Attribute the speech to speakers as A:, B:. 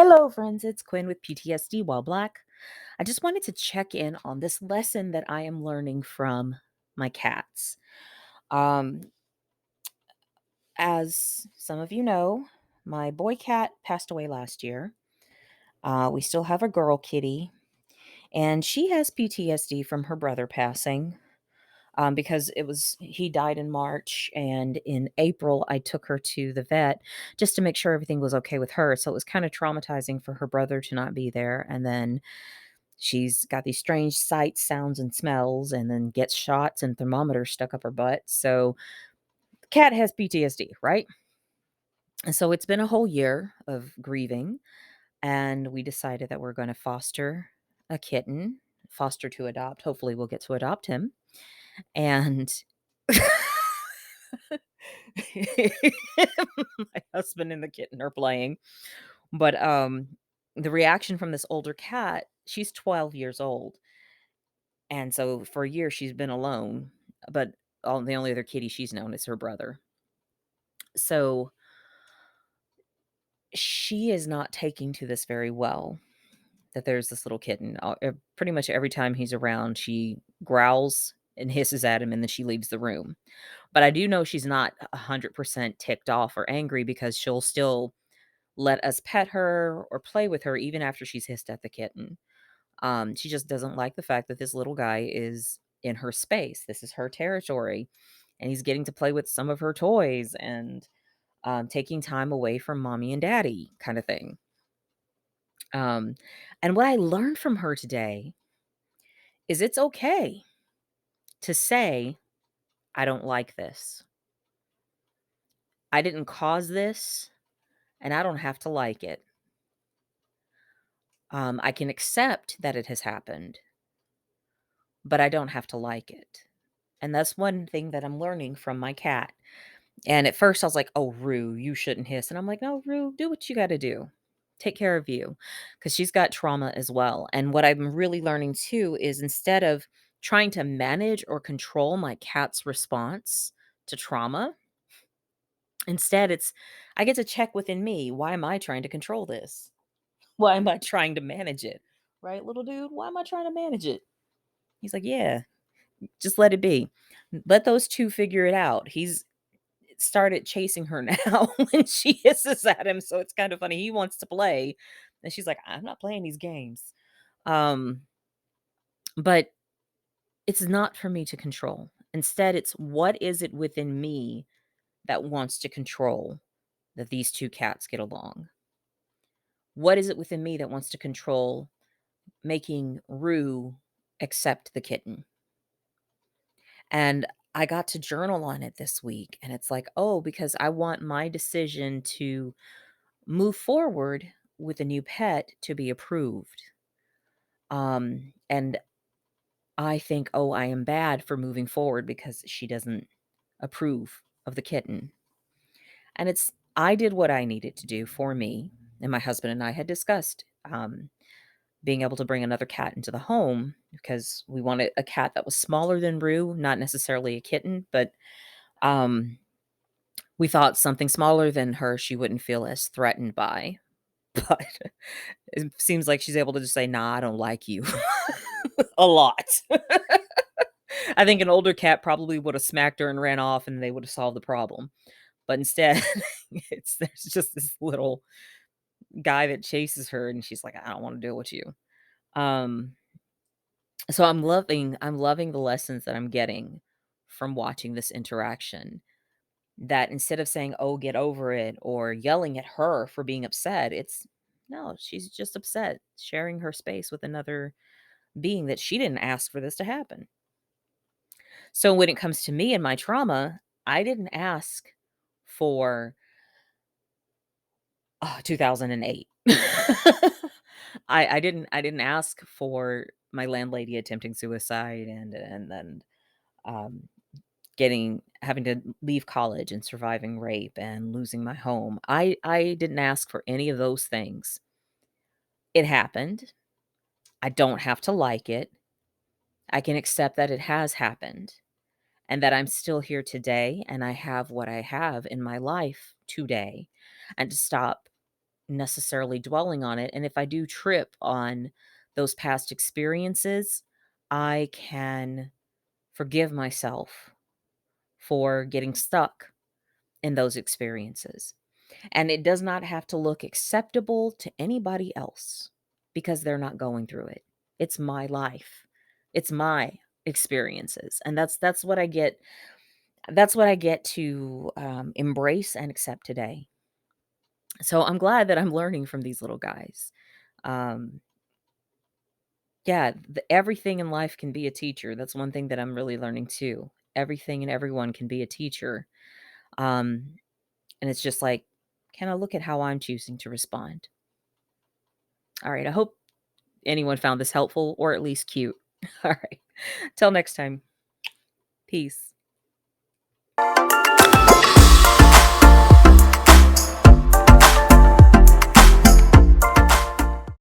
A: Hello, friends. It's Quinn with PTSD While Black. I just wanted to check in on this lesson that I am learning from my cats. Um, as some of you know, my boy cat passed away last year. We still have a girl kitty, and she has PTSD from her brother passing. Because he died in March, and in April I took her to the vet just to make sure everything was okay with her. So it was kind of traumatizing for her brother to not be there, and then she's got these strange sights, sounds, and smells, and then gets shots and thermometers stuck up her butt. So the cat has PTSD, right? And so it's been a whole year of grieving, and we decided that we're going to foster a kitten, foster to adopt. Hopefully, we'll get to adopt him. And my husband and the kitten are playing. But the reaction from this older cat, she's 12 years old. And so for a year she's been alone, but the only other kitty she's known is her brother. So she is not taking to this very well that there's this little kitten. Pretty much every time he's around, she growls and hisses at him and then she leaves the room. But I do know she's not 100% ticked off or angry because she'll still let us pet her or play with her even after she's hissed at the kitten. She just doesn't like the fact that this little guy is in her space. This is her territory, and he's getting to play with some of her toys and taking time away from mommy and daddy, kind of thing. Um, and what I learned from her today is it's okay to say, I don't like this. I didn't cause this, and I don't have to like it. I can accept that it has happened, but I don't have to like it. And that's one thing that I'm learning from my cat. And at first I was like, "Oh, Rue, you shouldn't hiss." And I'm like, "No, Rue, do what you gotta do. Take care of you," because 'cause she's got trauma as well. And what I'm really learning too is instead of trying to manage or control my cat's response to trauma, instead it's I get to check within me, "Why am I trying to control this? Why am I trying to manage it?" Right, little dude? "Why am I trying to manage it?" He's like, "Yeah, just let it be. Let those 2 figure it out." He's started chasing her now when she hisses at him, so it's kind of funny. He wants to play, and she's like, "I'm not playing these games." Um, but it's not for me to control. Instead, it's what is it within me that wants to control that these 2 cats get along? What is it within me that wants to control making Rue accept the kitten? And I got to journal on it this week, and it's like, "Oh, because I want my decision to move forward with a new pet to be approved." And I think, "Oh, I am bad for moving forward because she doesn't approve of the kitten." And I did what I needed to do for me, and my husband and I had discussed being able to bring another cat into the home because we wanted a cat that was smaller than Rue, not necessarily a kitten, but um, we thought something smaller than her she wouldn't feel as threatened by. But it seems like she's able to just say, "Nah, I don't like you." A lot. I think an older cat probably would have smacked her and ran off, and they would have solved the problem. But instead, there's just this little guy that chases her, and she's like, "I don't wanna deal with you." Um, so I'm loving the lessons that I'm getting from watching this interaction, that instead of saying, "Oh, get over it," or yelling at her for being upset, it's no, she's just upset, sharing her space with another being that she didn't ask for this to happen. So when it comes to me and my trauma, I didn't ask for 2008. I didn't ask for my landlady attempting suicide and then um having to leave college and surviving rape and losing my home. I didn't ask for any of those things. It happened. I don't have to like it. I can accept that it has happened and that I'm still here today and I have what I have in my life today, and to stop necessarily dwelling on it. And if I do trip on those past experiences, I can forgive myself for getting stuck in those experiences. And it does not have to look acceptable to anybody else because they're not going through it. It's my life. It's my experiences. And that's what I get. That's what I get to embrace and accept today. So I'm glad that I'm learning from these little guys. Um, yeah, everything in life can be a teacher. That's one thing that I'm really learning too. Everything and everyone can be a teacher. Um, and it's just like, can I look at how I'm choosing to respond? All right. I hope anyone found this helpful or at least cute. All right. Till next time. Peace.